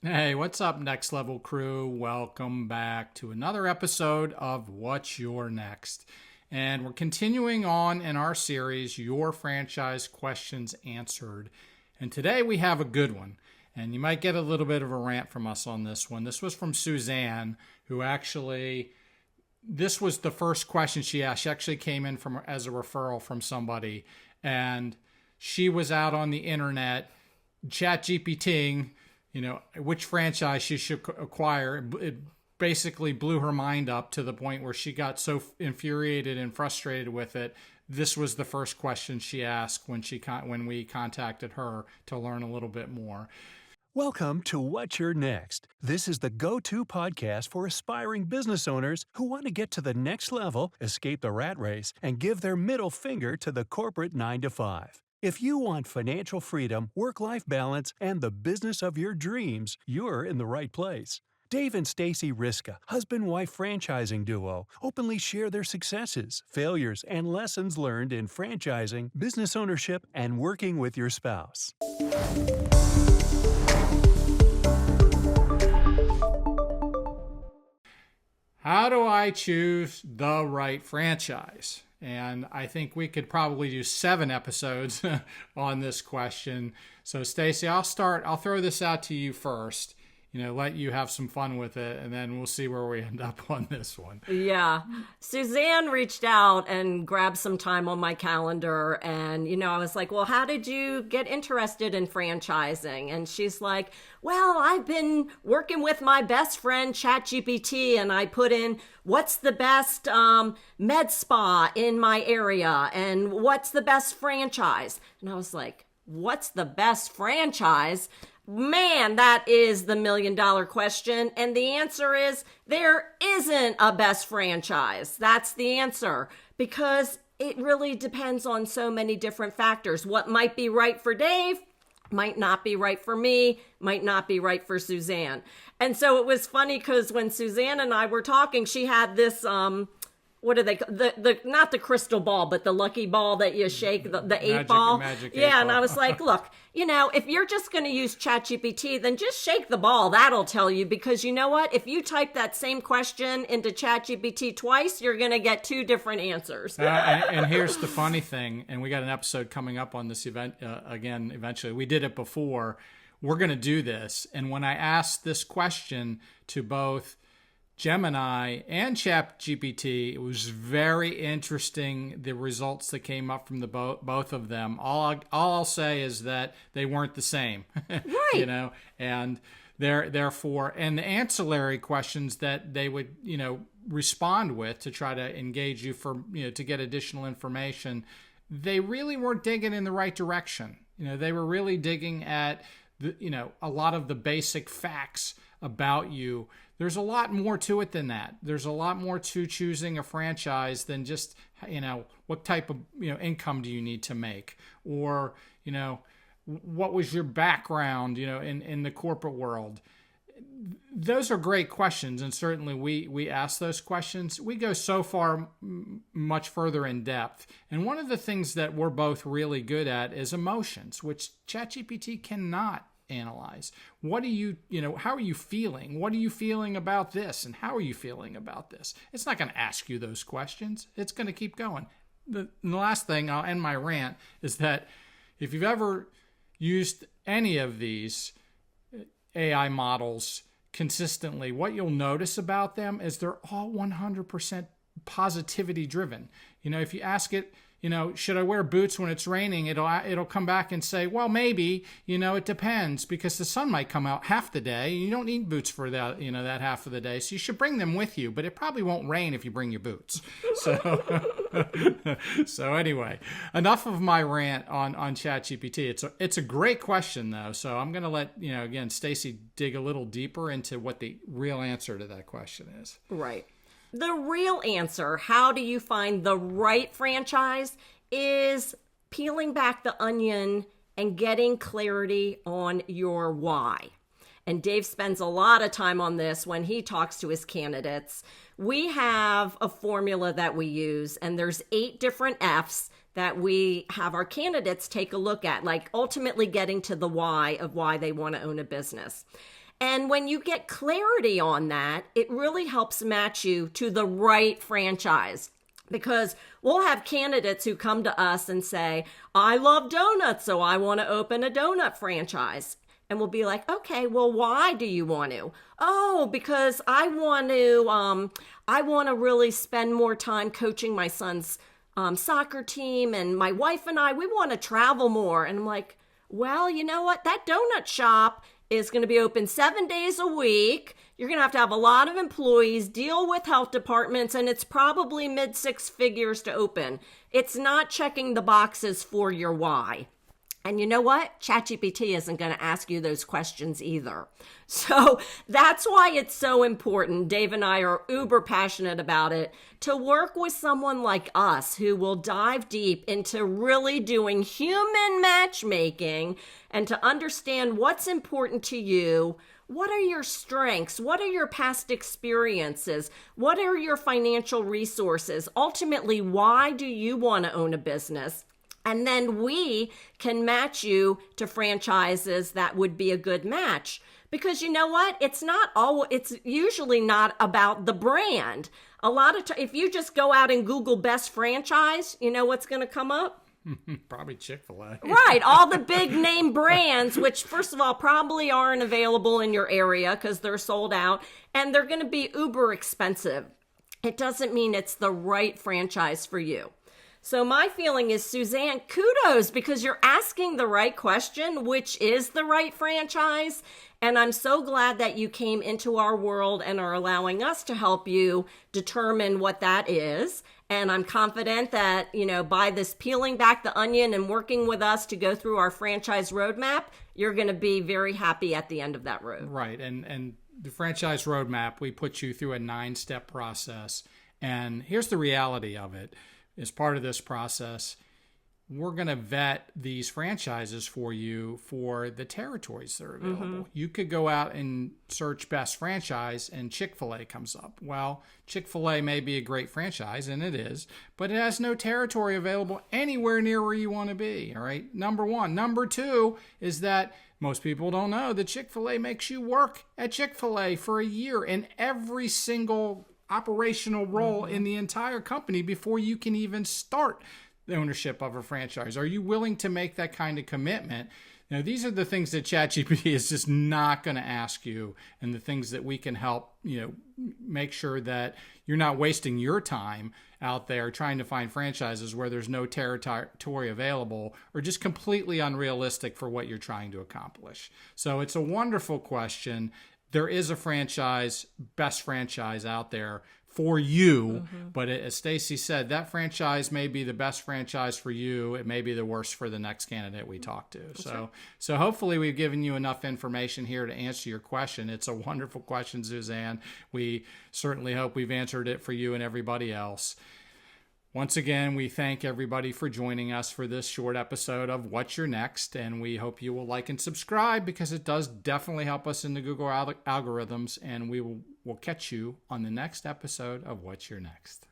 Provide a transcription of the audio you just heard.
Hey, what's up, Next Level crew? Welcome back to another episode of What's Your Next? And we're continuing on in our series, Your Franchise Questions Answered. And today we have a good one. And you might get a little bit of a rant from us on this one. This was from Suzanne, who this was the first question she asked. She actually came in as a referral from somebody. And she was out on the internet, chat GPTing, which franchise she should acquire. It basically blew her mind up to the point where she got so infuriated and frustrated with it. This was the first question she asked when we contacted her to learn a little bit more. Welcome to What's Your Next? This is the go-to podcast for aspiring business owners who want to get to the next level, escape the rat race, and give their middle finger to the corporate 9-to-5. If you want financial freedom, work-life balance, and the business of your dreams, you're in the right place. Dave and Stacy Riska, husband-wife franchising duo, openly share their successes, failures, and lessons learned in franchising, business ownership, and working with your spouse. How do I choose the right franchise? And I think we could probably do 7 episodes on this question. So Stacy, I'll throw this out to you first. Let you have some fun with it, and then we'll see where we end up on this one. Yeah. Suzanne reached out and grabbed some time on my calendar. And, I was like, well, how did you get interested in franchising? And she's like, well, I've been working with my best friend, ChatGPT, and I put in what's the best med spa in my area and what's the best franchise. And I was like, what's the best franchise? Man, that is the $1 million question. And the answer is there isn't a best franchise. That's the answer, because it really depends on so many different factors. What might be right for Dave might not be right for me, might not be right for Suzanne. And so it was funny because when Suzanne and I were talking, she had this, what do they call not the crystal ball, but the lucky ball that you shake, the 8 ball. Magic 8 yeah. ball. And I was like, look, if you're just going to use ChatGPT, then just shake the ball. That'll tell you, because you know what? If you type that same question into ChatGPT twice, you're going to get 2 different answers. And here's the funny thing, and we got an episode coming up on this event again eventually. We did it before. We're going to do this. And when I asked this question to both Gemini and ChatGPT, it was very interesting, the results that came up from the both of them. All I'll say is that they weren't the same, Right. And therefore, and the ancillary questions that they would, respond with to try to engage you for, to get additional information, they really weren't digging in the right direction. They were really digging at a lot of the basic facts about you. There's a lot more to it than that. There's a lot more to choosing a franchise than just, what type of, income do you need to make? Or, what was your background, in the corporate world? Those are great questions. And certainly we ask those questions. We go so far, much further in depth. And one of the things that we're both really good at is emotions, which ChatGPT cannot analyze. What do you, how are you feeling? What are you feeling about this? And how are you feeling about this? It's not going to ask you those questions. It's going to keep going. And the last thing, I'll end my rant, is that if you've ever used any of these AI models consistently, what you'll notice about them is they're all 100% positivity driven. If you ask it, should I wear boots when it's raining? It'll come back and say, well, maybe, it depends, because the sun might come out half the day. You don't need boots for that, that half of the day. So you should bring them with you, but it probably won't rain if you bring your boots. So anyway, enough of my rant on ChatGPT. It's a great question though. So I'm going to let, again, Stacy dig a little deeper into what the real answer to that question is. Right. The real answer, how do you find the right franchise, is peeling back the onion and getting clarity on your why. And Dave spends a lot of time on this when he talks to his candidates. We have a formula that we use, and there's 8 different F's that we have our candidates take a look at, like ultimately getting to the why of why they want to own a business. And when you get clarity on that, it really helps match you to the right franchise. Because we'll have candidates who come to us and say, I love donuts, so I want to open a donut franchise. And we'll be like, okay, well, why do you want to? Oh, because I want to really spend more time coaching my son's soccer team, and my wife and I, we want to travel more. And I'm like, well, you know what? That donut shop is going to be open 7 days a week. You're going to have a lot of employees, deal with health departments, and it's probably mid six figures to open. It's not checking the boxes for your why. And you know what? ChatGPT isn't going to ask you those questions either. So that's why it's so important. Dave and I are uber passionate about it, to work with someone like us who will dive deep into really doing human matchmaking and to understand what's important to you. What are your strengths? What are your past experiences? What are your financial resources? Ultimately, why do you want to own a business? And then we can match you to franchises that would be a good match. Because you know what? It's usually not about the brand. A lot of if you just go out and Google best franchise, you know what's going to come up? Probably Chick-fil-A. Right. All the big name brands, which first of all probably aren't available in your area because they're sold out, and they're going to be uber expensive. It doesn't mean it's the right franchise for you. So my feeling is, Suzanne, kudos, because you're asking the right question, which is the right franchise. And I'm so glad that you came into our world and are allowing us to help you determine what that is. And I'm confident that, by this peeling back the onion and working with us to go through our franchise roadmap, you're going to be very happy at the end of that road. Right. And the franchise roadmap, we put you through a 9-step process. And here's the reality of it. As part of this process, we're going to vet these franchises for you for the territories that are available. Mm-hmm. You could go out and search best franchise and Chick-fil-A comes up. Well, Chick-fil-A may be a great franchise, and it is, but it has no territory available anywhere near where you want to be. All right. Number one. Number two is that most people don't know that Chick-fil-A makes you work at Chick-fil-A for a year in every single operational role in the entire company before you can even start the ownership of a franchise. Are you willing to make that kind of commitment? Now, these are the things that ChatGPT is just not going to ask you, and the things that we can help, make sure that you're not wasting your time out there trying to find franchises where there's no territory available or just completely unrealistic for what you're trying to accomplish. So it's a wonderful question. There is a best franchise out there for you, but as Stacy said, that franchise may be the best franchise for you. It may be the worst for the next candidate we talk to. So hopefully we've given you enough information here to answer your question. It's a wonderful question, Suzanne. We certainly hope we've answered it for you and everybody else. Once again, we thank everybody for joining us for this short episode of What's Your Next, and we hope you will like and subscribe because it does definitely help us in the Google algorithms, and we'll catch you on the next episode of What's Your Next.